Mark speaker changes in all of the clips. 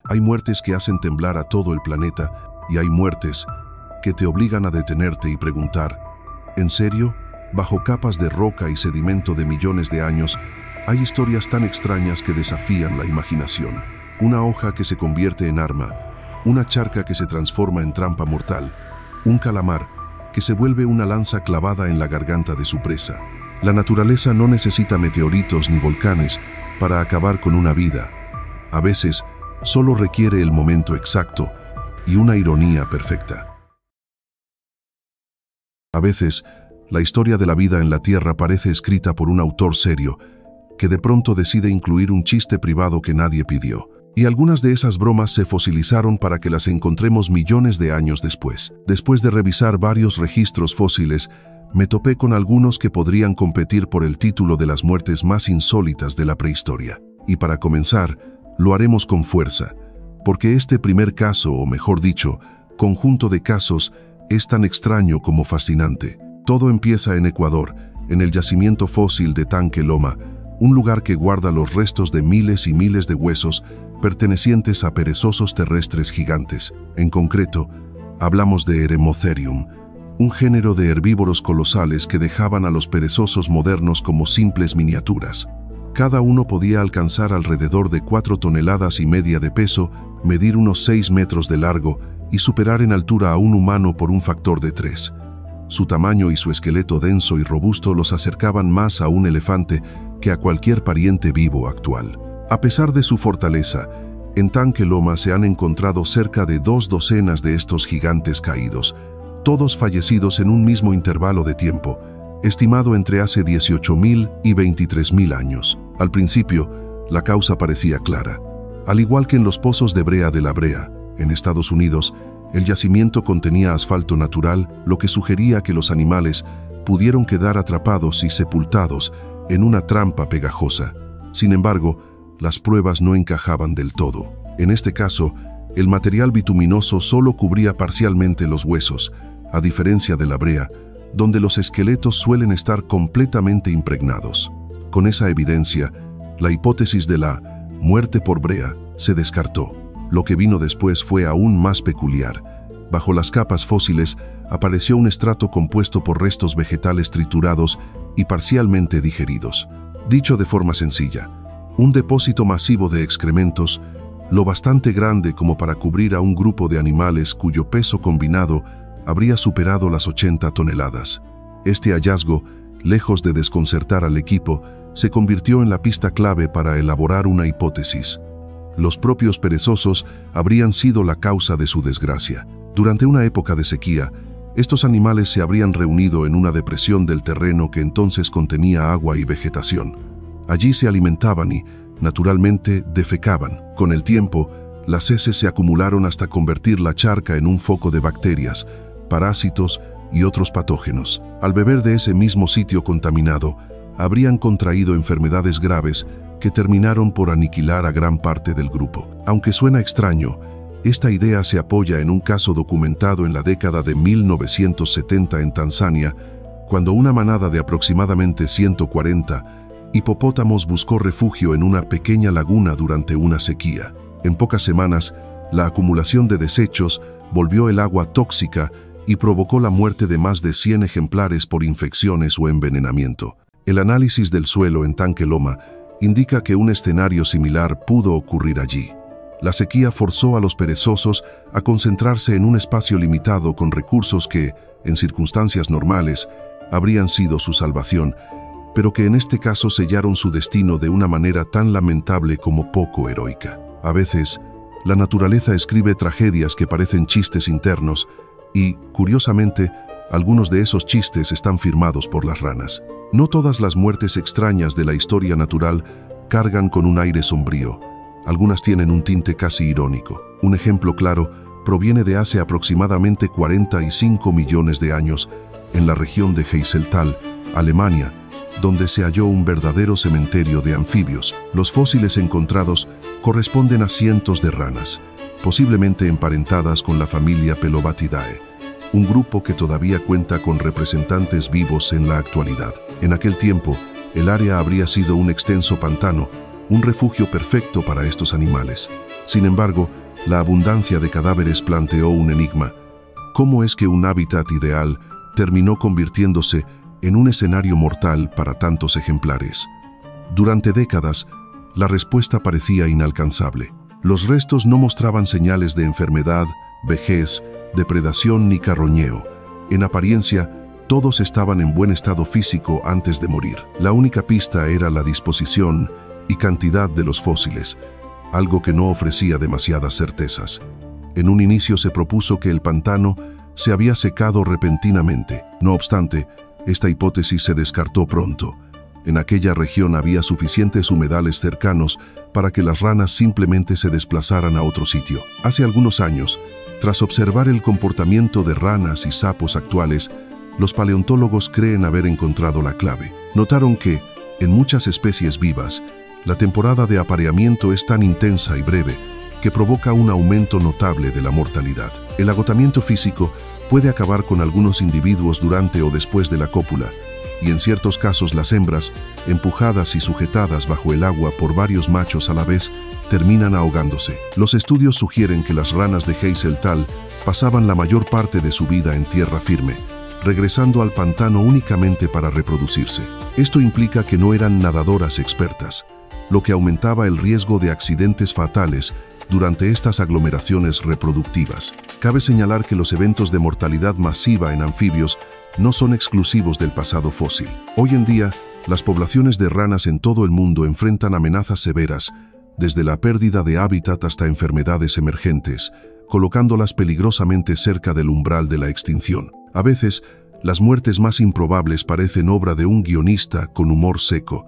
Speaker 1: Hay muertes que hacen temblar a todo el planeta y hay muertes que te obligan a detenerte y preguntar, ¿en serio? Bajo capas de roca y sedimento de millones de años, hay historias tan extrañas que desafían la imaginación. Una hoja que se convierte en arma, una charca que se transforma en trampa mortal, un calamar que se vuelve una lanza clavada en la garganta de su presa. La naturaleza no necesita meteoritos ni volcanes para acabar con una vida. A veces, solo requiere el momento exacto y una ironía perfecta. A veces, la historia de la vida en la Tierra parece escrita por un autor serio, que de pronto decide incluir un chiste privado que nadie pidió. Y algunas de esas bromas se fosilizaron para que las encontremos millones de años después. Después de revisar varios registros fósiles, me topé con algunos que podrían competir por el título de las muertes más insólitas de la prehistoria. Y para comenzar, lo haremos con fuerza, porque este primer caso, o mejor dicho, conjunto de casos, es tan extraño como fascinante. Todo empieza en Ecuador, en el yacimiento fósil de Tanque Loma, un lugar que guarda los restos de miles y miles de huesos pertenecientes a perezosos terrestres gigantes. En concreto, hablamos de Eremotherium, un género de herbívoros colosales que dejaban a los perezosos modernos como simples miniaturas. Cada uno podía alcanzar alrededor de 4,5 toneladas de peso, medir unos 6 metros de largo y superar en altura a un humano por un factor de 3. Su tamaño y su esqueleto denso y robusto los acercaban más a un elefante que a cualquier pariente vivo actual. A pesar de su fortaleza, en Tanque Loma se han encontrado cerca de 2 docenas de estos gigantes caídos, todos fallecidos en un mismo intervalo de tiempo, estimado entre hace 18.000 y 23.000 años. Al principio, la causa parecía clara. Al igual que en los pozos de Brea de la Brea, en Estados Unidos, el yacimiento contenía asfalto natural, lo que sugería que los animales pudieron quedar atrapados y sepultados en una trampa pegajosa. Sin embargo, las pruebas no encajaban del todo. En este caso, el material bituminoso solo cubría parcialmente los huesos, a diferencia de la brea, donde los esqueletos suelen estar completamente impregnados. Con esa evidencia, la hipótesis de la muerte por brea se descartó. Lo que vino después fue aún más peculiar. Bajo las capas fósiles apareció un estrato compuesto por restos vegetales triturados y parcialmente digeridos. Dicho de forma sencilla, un depósito masivo de excrementos, lo bastante grande como para cubrir a un grupo de animales cuyo peso combinado habría superado las 80 toneladas. Este hallazgo, lejos de desconcertar al equipo, se convirtió en la pista clave para elaborar una hipótesis. Los propios perezosos habrían sido la causa de su desgracia. Durante una época de sequía, estos animales se habrían reunido en una depresión del terreno que entonces contenía agua y vegetación. Allí se alimentaban y, naturalmente, defecaban. Con el tiempo, las heces se acumularon hasta convertir la charca en un foco de bacterias, parásitos y otros patógenos. Al beber de ese mismo sitio contaminado, habrían contraído enfermedades graves que terminaron por aniquilar a gran parte del grupo. Aunque suena extraño, esta idea se apoya en un caso documentado en la década de 1970 en Tanzania, cuando una manada de aproximadamente 140 hipopótamos buscó refugio en una pequeña laguna durante una sequía. En pocas semanas, la acumulación de desechos volvió el agua tóxica y provocó la muerte de más de 100 ejemplares por infecciones o envenenamiento. El análisis del suelo en Tanque Loma indica que un escenario similar pudo ocurrir allí. La sequía forzó a los perezosos a concentrarse en un espacio limitado con recursos que, en circunstancias normales, habrían sido su salvación, pero que en este caso sellaron su destino de una manera tan lamentable como poco heroica. A veces, la naturaleza escribe tragedias que parecen chistes internos y, curiosamente, algunos de esos chistes están firmados por las ranas. No todas las muertes extrañas de la historia natural cargan con un aire sombrío. Algunas tienen un tinte casi irónico. Un ejemplo claro proviene de hace aproximadamente 45 millones de años, en la región de Heiseltal, Alemania, donde se halló un verdadero cementerio de anfibios. Los fósiles encontrados corresponden a cientos de ranas, posiblemente emparentadas con la familia Pelobatidae, un grupo que todavía cuenta con representantes vivos en la actualidad. En aquel tiempo, el área habría sido un extenso pantano, un refugio perfecto para estos animales. Sin embargo, la abundancia de cadáveres planteó un enigma. ¿Cómo es que un hábitat ideal terminó convirtiéndose en un escenario mortal para tantos ejemplares? Durante décadas, la respuesta parecía inalcanzable. Los restos no mostraban señales de enfermedad, vejez, depredación ni carroñeo. En apariencia, todos estaban en buen estado físico antes de morir. La única pista era la disposición y cantidad de los fósiles, algo que no ofrecía demasiadas certezas. En un inicio se propuso que el pantano se había secado repentinamente. No obstante, esta hipótesis se descartó pronto. En aquella región había suficientes humedales cercanos para que las ranas simplemente se desplazaran a otro sitio. Hace algunos años, tras observar el comportamiento de ranas y sapos actuales, los paleontólogos creen haber encontrado la clave. Notaron que, en muchas especies vivas, la temporada de apareamiento es tan intensa y breve que provoca un aumento notable de la mortalidad. El agotamiento físico puede acabar con algunos individuos durante o después de la cópula, y en ciertos casos las hembras, empujadas y sujetadas bajo el agua por varios machos a la vez, terminan ahogándose. Los estudios sugieren que las ranas de Hazeltall pasaban la mayor parte de su vida en tierra firme, regresando al pantano únicamente para reproducirse. Esto implica que no eran nadadoras expertas, lo que aumentaba el riesgo de accidentes fatales durante estas aglomeraciones reproductivas. Cabe señalar que los eventos de mortalidad masiva en anfibios no son exclusivos del pasado fósil. Hoy en día, las poblaciones de ranas en todo el mundo enfrentan amenazas severas, desde la pérdida de hábitat hasta enfermedades emergentes, colocándolas peligrosamente cerca del umbral de la extinción. A veces, las muertes más improbables parecen obra de un guionista con humor seco.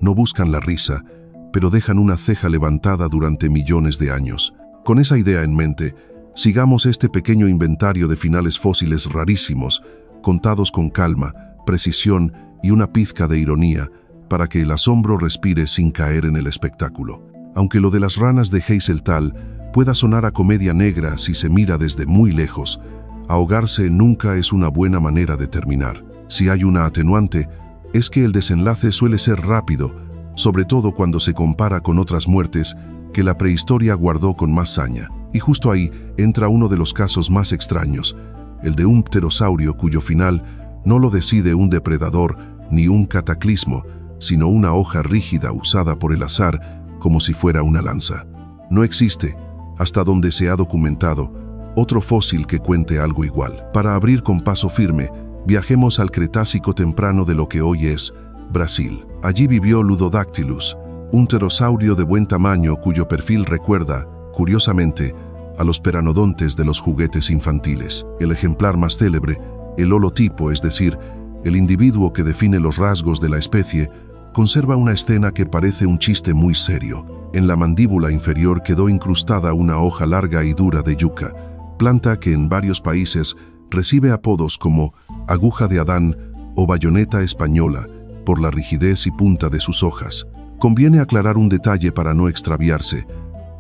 Speaker 1: No buscan la risa, pero dejan una ceja levantada durante millones de años. Con esa idea en mente, sigamos este pequeño inventario de finales fósiles rarísimos, contados con calma, precisión y una pizca de ironía, para que el asombro respire sin caer en el espectáculo. Aunque lo de las ranas de Hazeltall pueda sonar a comedia negra si se mira desde muy lejos, ahogarse nunca es una buena manera de terminar. Si hay una atenuante, es que el desenlace suele ser rápido, sobre todo cuando se compara con otras muertes que la prehistoria guardó con más saña. Y justo ahí entra uno de los casos más extraños, el de un pterosaurio cuyo final no lo decide un depredador ni un cataclismo, sino una hoja rígida usada por el azar como si fuera una lanza. No existe, hasta donde se ha documentado, otro fósil que cuente algo igual. Para abrir con paso firme, viajemos al Cretácico temprano de lo que hoy es Brasil. Allí vivió Ludodactylus, un pterosaurio de buen tamaño cuyo perfil recuerda, curiosamente, a los pteranodontes de los juguetes infantiles. El ejemplar más célebre, el holotipo, es decir, el individuo que define los rasgos de la especie, conserva una escena que parece un chiste muy serio. En la mandíbula inferior quedó incrustada una hoja larga y dura de yuca, planta que en varios países recibe apodos como aguja de Adán o bayoneta española, por la rigidez y punta de sus hojas. Conviene aclarar un detalle para no extraviarse.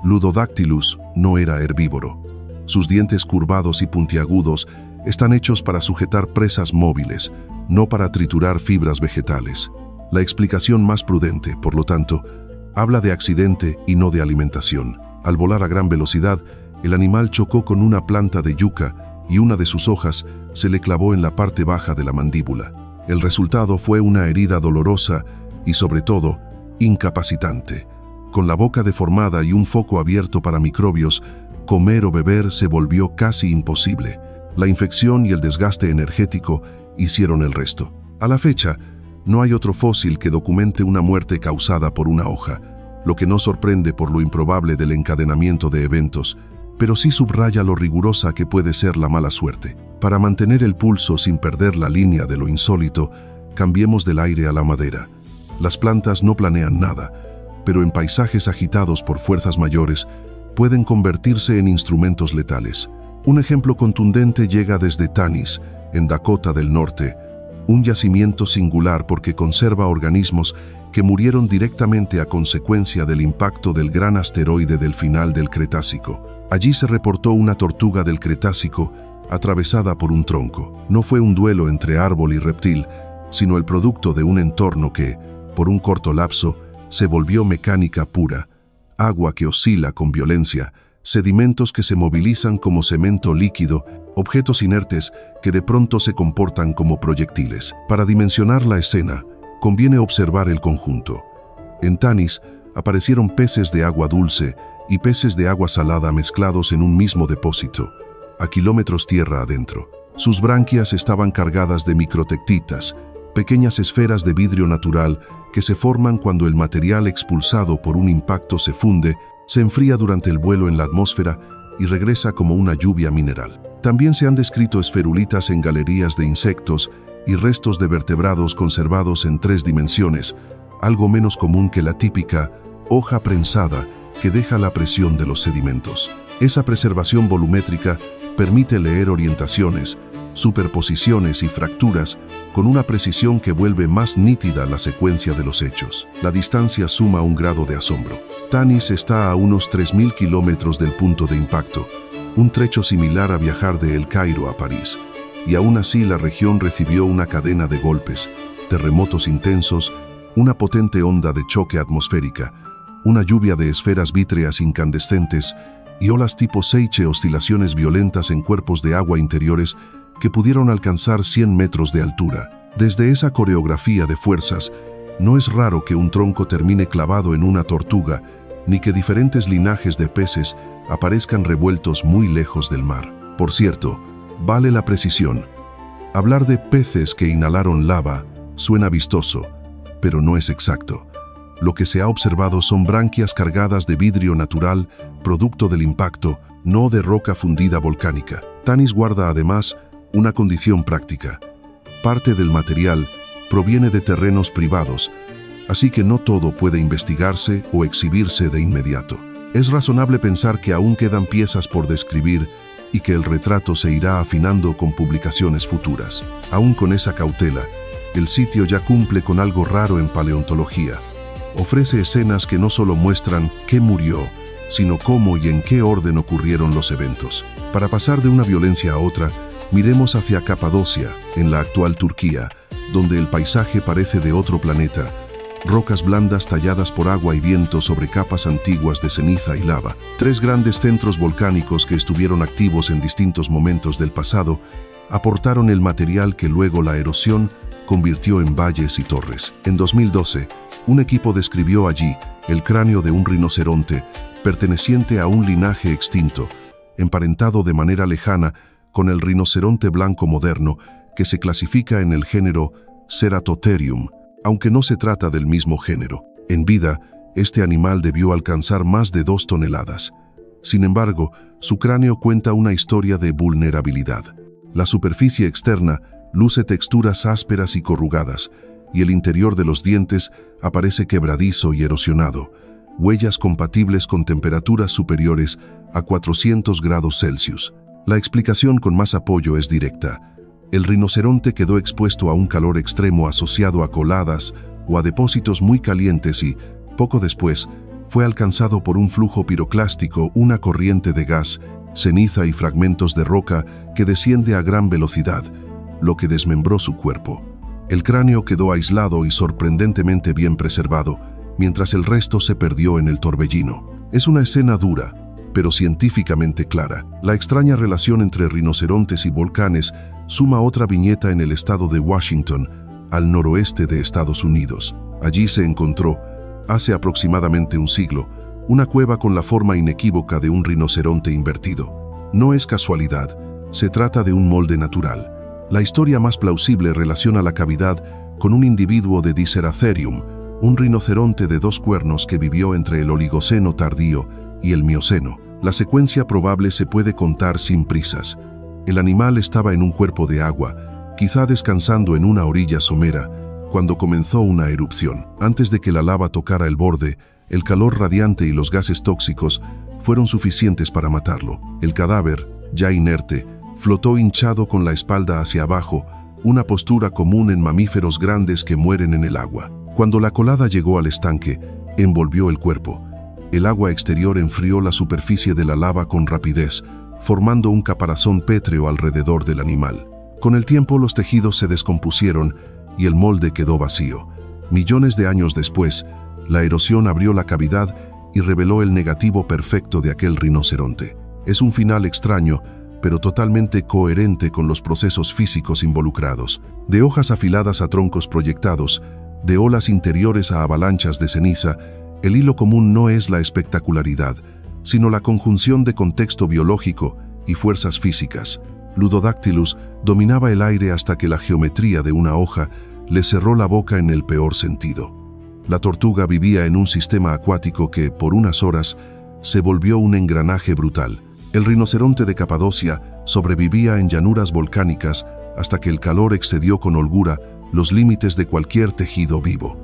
Speaker 1: Ludodactylus no era herbívoro. Sus dientes curvados y puntiagudos están hechos para sujetar presas móviles, no para triturar fibras vegetales. La explicación más prudente, por lo tanto, habla de accidente y no de alimentación. Al volar a gran velocidad, el animal chocó con una planta de yuca y una de sus hojas se le clavó en la parte baja de la mandíbula. El resultado fue una herida dolorosa y, sobre todo, incapacitante. Con la boca deformada y un foco abierto para microbios, comer o beber se volvió casi imposible. La infección y el desgaste energético hicieron el resto. A la fecha, no hay otro fósil que documente una muerte causada por una hoja, lo que no sorprende por lo improbable del encadenamiento de eventos, pero sí subraya lo rigurosa que puede ser la mala suerte. Para mantener el pulso sin perder la línea de lo insólito, cambiemos del aire a la madera. Las plantas no planean nada, pero en paisajes agitados por fuerzas mayores, pueden convertirse en instrumentos letales. Un ejemplo contundente llega desde Tanis, en Dakota del Norte, un yacimiento singular porque conserva organismos que murieron directamente a consecuencia del impacto del gran asteroide del final del Cretácico. Allí se reportó una tortuga del Cretácico atravesada por un tronco. No fue un duelo entre árbol y reptil, sino el producto de un entorno que, por un corto lapso, se volvió mecánica pura, agua que oscila con violencia, sedimentos que se movilizan como cemento líquido, objetos inertes que de pronto se comportan como proyectiles. Para dimensionar la escena, conviene observar el conjunto. En Tanis aparecieron peces de agua dulce y peces de agua salada mezclados en un mismo depósito, a kilómetros tierra adentro. Sus branquias estaban cargadas de microtectitas, pequeñas esferas de vidrio natural que se forman cuando el material expulsado por un impacto se funde, se enfría durante el vuelo en la atmósfera y regresa como una lluvia mineral. También se han descrito esferulitas en galerías de insectos y restos de vertebrados conservados en 3 dimensiones, algo menos común que la típica hoja prensada que deja la presión de los sedimentos. Esa preservación volumétrica permite leer orientaciones, superposiciones y fracturas con una precisión que vuelve más nítida la secuencia de los hechos. La distancia suma un grado de asombro. Tanis está a unos 3.000 kilómetros del punto de impacto, un trecho similar a viajar de El Cairo a París, y aún así la región recibió una cadena de golpes, terremotos intensos, una potente onda de choque atmosférica, una lluvia de esferas vítreas incandescentes y olas tipo Seiche, oscilaciones violentas en cuerpos de agua interiores que pudieron alcanzar 100 metros de altura. Desde esa coreografía de fuerzas, no es raro que un tronco termine clavado en una tortuga, ni que diferentes linajes de peces aparezcan revueltos muy lejos del mar. Por cierto, vale la precisión. Hablar de peces que inhalaron lava suena vistoso, pero no es exacto. Lo que se ha observado son branquias cargadas de vidrio natural, producto del impacto, no de roca fundida volcánica. Tanis guarda además una condición práctica. Parte del material proviene de terrenos privados, así que no todo puede investigarse o exhibirse de inmediato. Es razonable pensar que aún quedan piezas por describir y que el retrato se irá afinando con publicaciones futuras. Aún con esa cautela, el sitio ya cumple con algo raro en paleontología. Ofrece escenas que no solo muestran qué murió, sino cómo y en qué orden ocurrieron los eventos. Para pasar de una violencia a otra, miremos hacia Capadocia, en la actual Turquía, donde el paisaje parece de otro planeta. Rocas blandas talladas por agua y viento sobre capas antiguas de ceniza y lava. 3 grandes centros volcánicos que estuvieron activos en distintos momentos del pasado aportaron el material que luego la erosión convirtió en valles y torres. En 2012, un equipo describió allí el cráneo de un rinoceronte perteneciente a un linaje extinto, emparentado de manera lejana con el rinoceronte blanco moderno que se clasifica en el género Ceratotherium, aunque no se trata del mismo género. En vida, este animal debió alcanzar más de 2 toneladas. Sin embargo, su cráneo cuenta una historia de vulnerabilidad. La superficie externa luce texturas ásperas y corrugadas, y el interior de los dientes aparece quebradizo y erosionado, huellas compatibles con temperaturas superiores a 400 grados Celsius. La explicación con más apoyo es directa. El rinoceronte quedó expuesto a un calor extremo asociado a coladas o a depósitos muy calientes y, poco después, fue alcanzado por un flujo piroclástico, una corriente de gas, ceniza y fragmentos de roca que desciende a gran velocidad, lo que desmembró su cuerpo. El cráneo quedó aislado y sorprendentemente bien preservado, mientras el resto se perdió en el torbellino. Es una escena dura, pero científicamente clara. La extraña relación entre rinocerontes y volcanes suma otra viñeta en el estado de Washington, al noroeste de Estados Unidos. Allí se encontró, hace aproximadamente un siglo, una cueva con la forma inequívoca de un rinoceronte invertido. No es casualidad, se trata de un molde natural. La historia más plausible relaciona la cavidad con un individuo de Diceratherium, un rinoceronte de 2 cuernos que vivió entre el Oligoceno tardío y el Mioceno. La secuencia probable se puede contar sin prisas. El animal estaba en un cuerpo de agua, quizá descansando en una orilla somera, cuando comenzó una erupción. Antes de que la lava tocara el borde, el calor radiante y los gases tóxicos fueron suficientes para matarlo. El cadáver, ya inerte, flotó hinchado con la espalda hacia abajo, una postura común en mamíferos grandes que mueren en el agua. Cuando la colada llegó al estanque, envolvió el cuerpo. El agua exterior enfrió la superficie de la lava con rapidez, formando un caparazón pétreo alrededor del animal. Con el tiempo los tejidos se descompusieron y el molde quedó vacío. Millones de años después, la erosión abrió la cavidad y reveló el negativo perfecto de aquel rinoceronte. Es un final extraño, pero totalmente coherente con los procesos físicos involucrados. De hojas afiladas a troncos proyectados, de olas interiores a avalanchas de ceniza, el hilo común no es la espectacularidad, sino la conjunción de contexto biológico y fuerzas físicas. Ludodactylus dominaba el aire hasta que la geometría de una hoja le cerró la boca en el peor sentido. La tortuga vivía en un sistema acuático que, por unas horas, se volvió un engranaje brutal. El rinoceronte de Capadocia sobrevivía en llanuras volcánicas hasta que el calor excedió con holgura los límites de cualquier tejido vivo.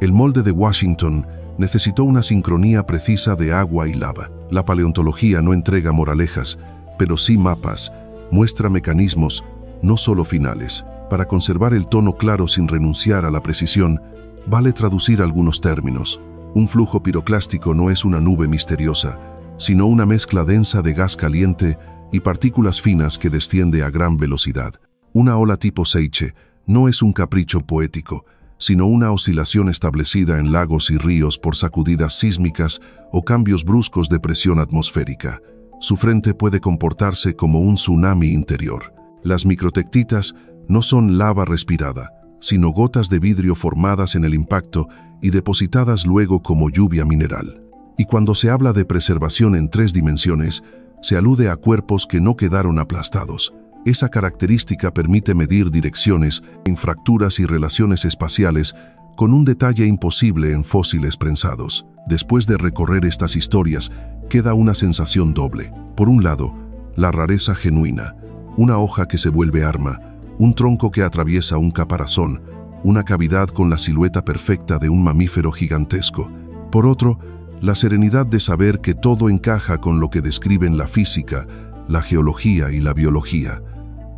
Speaker 1: El molde de Washington necesitó una sincronía precisa de agua y lava. La paleontología no entrega moralejas, pero sí mapas, muestra mecanismos, no solo finales. Para conservar el tono claro sin renunciar a la precisión, vale traducir algunos términos. Un flujo piroclástico no es una nube misteriosa, sino una mezcla densa de gas caliente y partículas finas que desciende a gran velocidad. Una ola tipo Seiche no es un capricho poético, sino una oscilación establecida en lagos y ríos por sacudidas sísmicas o cambios bruscos de presión atmosférica. Su frente puede comportarse como un tsunami interior. Las microtectitas no son lava respirada, sino gotas de vidrio formadas en el impacto y depositadas luego como lluvia mineral. Y cuando se habla de preservación en 3 dimensiones, se alude a cuerpos que no quedaron aplastados. Esa característica permite medir direcciones en fracturas y relaciones espaciales con un detalle imposible en fósiles prensados. Después de recorrer estas historias, queda una sensación doble. Por un lado, la rareza genuina, una hoja que se vuelve arma, un tronco que atraviesa un caparazón, una cavidad con la silueta perfecta de un mamífero gigantesco. Por otro, la serenidad de saber que todo encaja con lo que describen la física, la geología y la biología.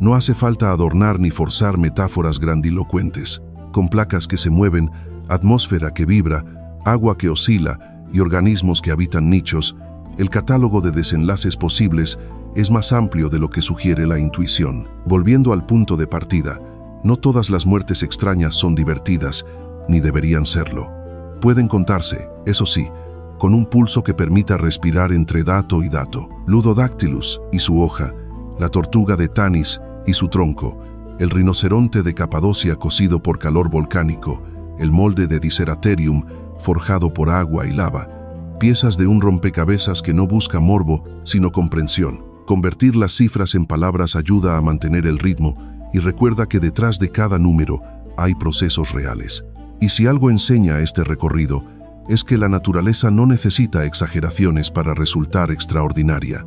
Speaker 1: No hace falta adornar ni forzar metáforas grandilocuentes. Con placas que se mueven, atmósfera que vibra, agua que oscila y organismos que habitan nichos, el catálogo de desenlaces posibles es más amplio de lo que sugiere la intuición. Volviendo al punto de partida, no todas las muertes extrañas son divertidas, ni deberían serlo. Pueden contarse, eso sí, con un pulso que permita respirar entre dato y dato. Ludodactylus y su hoja, la tortuga de Tanis y su tronco, el rinoceronte de Capadocia cocido por calor volcánico, el molde de Diceratherium forjado por agua y lava, piezas de un rompecabezas que no busca morbo, sino comprensión. Convertir las cifras en palabras ayuda a mantener el ritmo y recuerda que detrás de cada número hay procesos reales. Y si algo enseña este recorrido, es que la naturaleza no necesita exageraciones para resultar extraordinaria.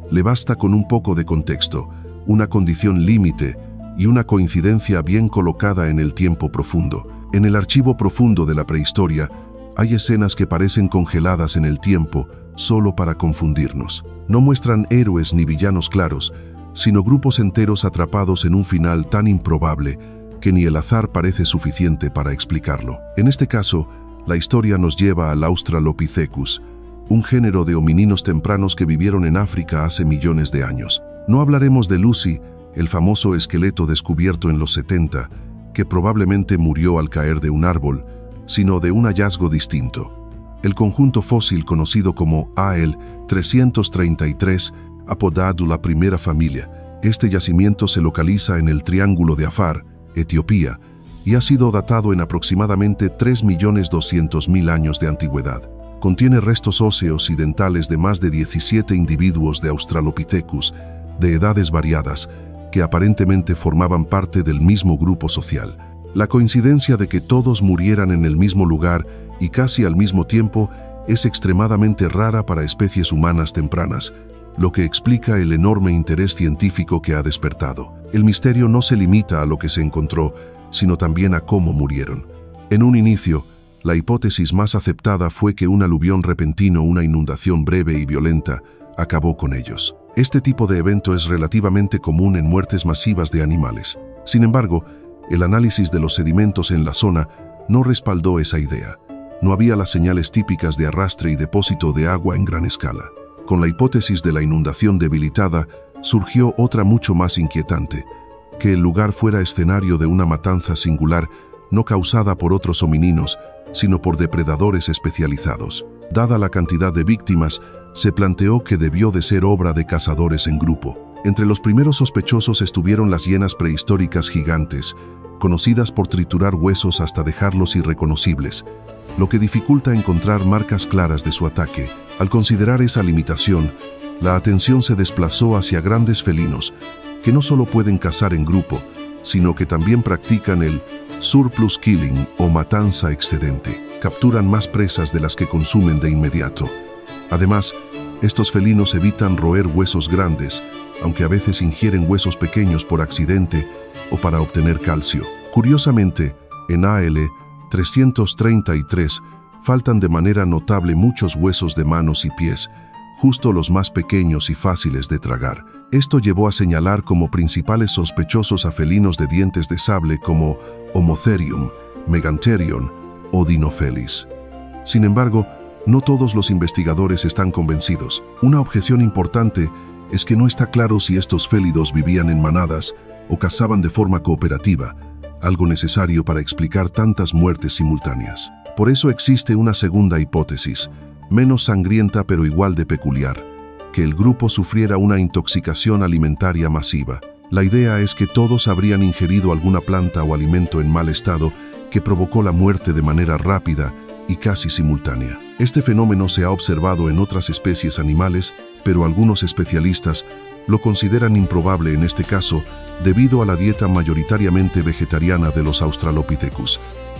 Speaker 1: Le basta con un poco de contexto, una condición límite y una coincidencia bien colocada en el tiempo profundo. En el archivo profundo de la prehistoria, hay escenas que parecen congeladas en el tiempo solo para confundirnos. No muestran héroes ni villanos claros, sino grupos enteros atrapados en un final tan improbable que ni el azar parece suficiente para explicarlo. En este caso, la historia nos lleva al Australopithecus, un género de homininos tempranos que vivieron en África hace millones de años. No hablaremos de Lucy, el famoso esqueleto descubierto en los 70, que probablemente murió al caer de un árbol, sino de un hallazgo distinto. El conjunto fósil conocido como AL 333, apodado la primera familia. Este yacimiento se localiza en el Triángulo de Afar, Etiopía, y ha sido datado en aproximadamente 3.200.000 años de antigüedad. Contiene restos óseos y dentales de más de 17 individuos de Australopithecus, de edades variadas, que aparentemente formaban parte del mismo grupo social. La coincidencia de que todos murieran en el mismo lugar y casi al mismo tiempo es extremadamente rara para especies humanas tempranas, lo que explica el enorme interés científico que ha despertado. El misterio no se limita a lo que se encontró, sino también a cómo murieron. En un inicio, la hipótesis más aceptada fue que un aluvión repentino, una inundación breve y violenta, acabó con ellos. Este tipo de evento es relativamente común en muertes masivas de animales. Sin embargo, el análisis de los sedimentos en la zona no respaldó esa idea. No había las señales típicas de arrastre y depósito de agua en gran escala. Con la hipótesis de la inundación debilitada, surgió otra mucho más inquietante, que el lugar fuera escenario de una matanza singular, no causada por otros homininos, sino por depredadores especializados. Dada la cantidad de víctimas, se planteó que debió de ser obra de cazadores en grupo. Entre los primeros sospechosos estuvieron las hienas prehistóricas gigantes, conocidas por triturar huesos hasta dejarlos irreconocibles, lo que dificulta encontrar marcas claras de su ataque. Al considerar esa limitación, la atención se desplazó hacia grandes felinos, que no solo pueden cazar en grupo, sino que también practican el surplus killing o matanza excedente. Capturan más presas de las que consumen de inmediato. Además, estos felinos evitan roer huesos grandes, aunque a veces ingieren huesos pequeños por accidente o para obtener calcio. Curiosamente, en AL 333 faltan de manera notable muchos huesos de manos y pies, justo los más pequeños y fáciles de tragar. Esto llevó a señalar como principales sospechosos a felinos de dientes de sable como Homotherium, Megantherion o Dinophelis. Sin embargo, no todos los investigadores están convencidos. Una objeción importante es que no está claro si estos félidos vivían en manadas o cazaban de forma cooperativa, algo necesario para explicar tantas muertes simultáneas. Por eso existe una segunda hipótesis, menos sangrienta pero igual de peculiar, que el grupo sufriera una intoxicación alimentaria masiva. La idea es que todos habrían ingerido alguna planta o alimento en mal estado que provocó la muerte de manera rápida y casi simultánea. Este fenómeno se ha observado en otras especies animales, pero algunos especialistas lo consideran improbable en este caso debido a la dieta mayoritariamente vegetariana de los Australopithecus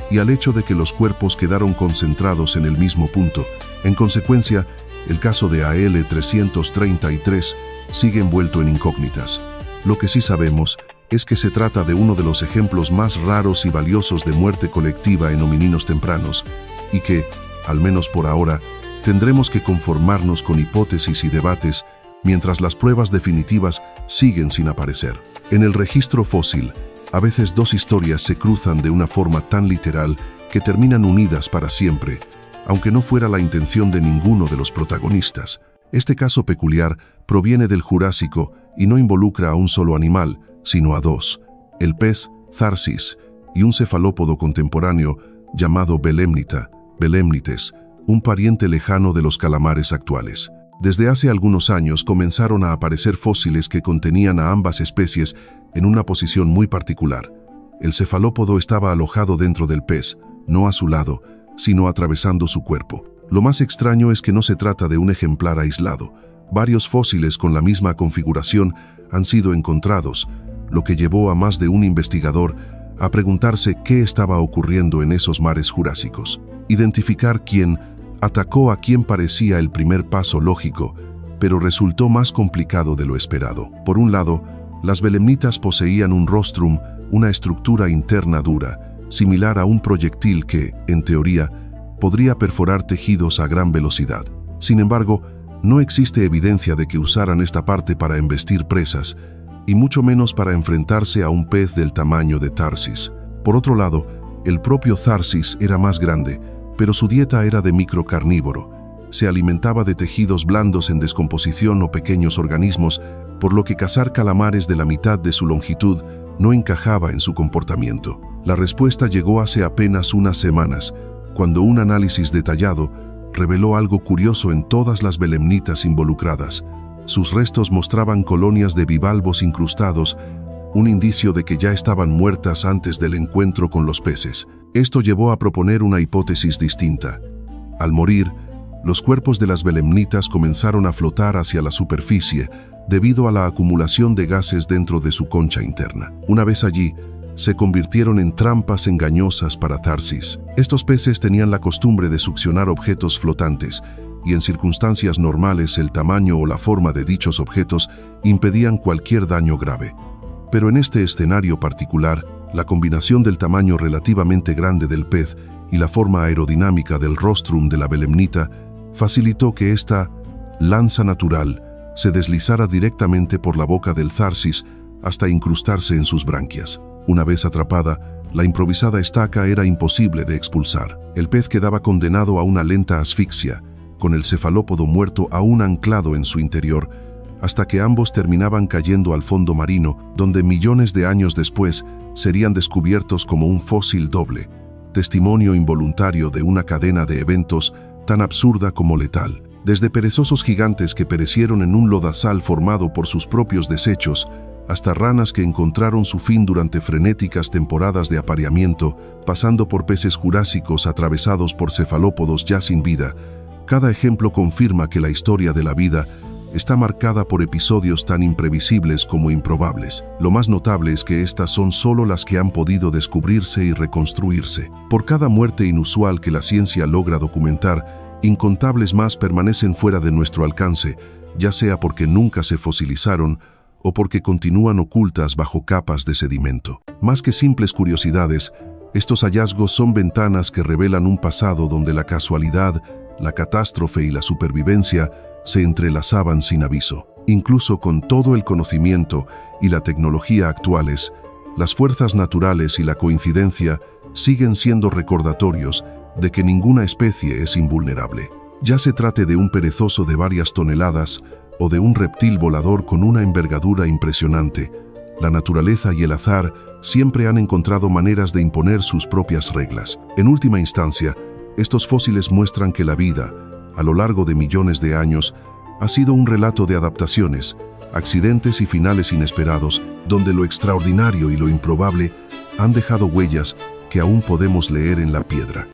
Speaker 1: y al hecho de que los cuerpos quedaron concentrados en el mismo punto. En consecuencia, el caso de AL 333 sigue envuelto en incógnitas. Lo que sí sabemos es que se trata de uno de los ejemplos más raros y valiosos de muerte colectiva en homininos tempranos y que, al menos por ahora, tendremos que conformarnos con hipótesis y debates mientras las pruebas definitivas siguen sin aparecer. En el registro fósil, a veces dos historias se cruzan de una forma tan literal que terminan unidas para siempre, aunque no fuera la intención de ninguno de los protagonistas. Este caso peculiar proviene del Jurásico y no involucra a un solo animal, sino a dos, el pez Tharsis y un cefalópodo contemporáneo llamado Belemnites, un pariente lejano de los calamares actuales. Desde hace algunos años comenzaron a aparecer fósiles que contenían a ambas especies en una posición muy particular. El cefalópodo estaba alojado dentro del pez, no a su lado, sino atravesando su cuerpo. Lo más extraño es que no se trata de un ejemplar aislado. Varios fósiles con la misma configuración han sido encontrados, lo que llevó a más de un investigador a preguntarse qué estaba ocurriendo en esos mares jurásicos. Identificar quién atacó a quien parecía el primer paso lógico, pero resultó más complicado de lo esperado. Por un lado, las belemnitas poseían un rostrum, una estructura interna dura, similar a un proyectil que, en teoría, podría perforar tejidos a gran velocidad. Sin embargo, no existe evidencia de que usaran esta parte para embestir presas, y mucho menos para enfrentarse a un pez del tamaño de Tharsis. Por otro lado, el propio Tharsis era más grande, pero su dieta era de microcarnívoro. Se alimentaba de tejidos blandos en descomposición o pequeños organismos, por lo que cazar calamares de la mitad de su longitud no encajaba en su comportamiento. La respuesta llegó hace apenas unas semanas, cuando un análisis detallado reveló algo curioso en todas las belemnitas involucradas. Sus restos mostraban colonias de bivalvos incrustados, un indicio de que ya estaban muertas antes del encuentro con los peces. Esto llevó a proponer una hipótesis distinta. Al morir, los cuerpos de las belemnitas comenzaron a flotar hacia la superficie debido a la acumulación de gases dentro de su concha interna. Una vez allí, se convirtieron en trampas engañosas para Tharsis. Estos peces tenían la costumbre de succionar objetos flotantes, y en circunstancias normales el tamaño o la forma de dichos objetos impedían cualquier daño grave. Pero en este escenario particular, la combinación del tamaño relativamente grande del pez y la forma aerodinámica del rostrum de la belemnita facilitó que esta lanza natural se deslizara directamente por la boca del Tharsis hasta incrustarse en sus branquias. Una vez atrapada, la improvisada estaca era imposible de expulsar. El pez quedaba condenado a una lenta asfixia, con el cefalópodo muerto aún anclado en su interior, hasta que ambos terminaban cayendo al fondo marino, donde millones de años después serían descubiertos como un fósil doble, testimonio involuntario de una cadena de eventos tan absurda como letal. Desde perezosos gigantes que perecieron en un lodazal formado por sus propios desechos, hasta ranas que encontraron su fin durante frenéticas temporadas de apareamiento, pasando por peces jurásicos atravesados por cefalópodos ya sin vida, cada ejemplo confirma que la historia de la vida está marcada por episodios tan imprevisibles como improbables. Lo más notable es que estas son solo las que han podido descubrirse y reconstruirse. Por cada muerte inusual que la ciencia logra documentar, incontables más permanecen fuera de nuestro alcance, ya sea porque nunca se fosilizaron o porque continúan ocultas bajo capas de sedimento. Más que simples curiosidades, estos hallazgos son ventanas que revelan un pasado donde la casualidad, la catástrofe y la supervivencia se entrelazaban sin aviso. Incluso con todo el conocimiento y la tecnología actuales, las fuerzas naturales y la coincidencia siguen siendo recordatorios de que ninguna especie es invulnerable. Ya se trate de un perezoso de varias toneladas o de un reptil volador con una envergadura impresionante, la naturaleza y el azar siempre han encontrado maneras de imponer sus propias reglas. En última instancia, estos fósiles muestran que la vida, a lo largo de millones de años, ha sido un relato de adaptaciones, accidentes y finales inesperados, donde lo extraordinario y lo improbable han dejado huellas que aún podemos leer en la piedra.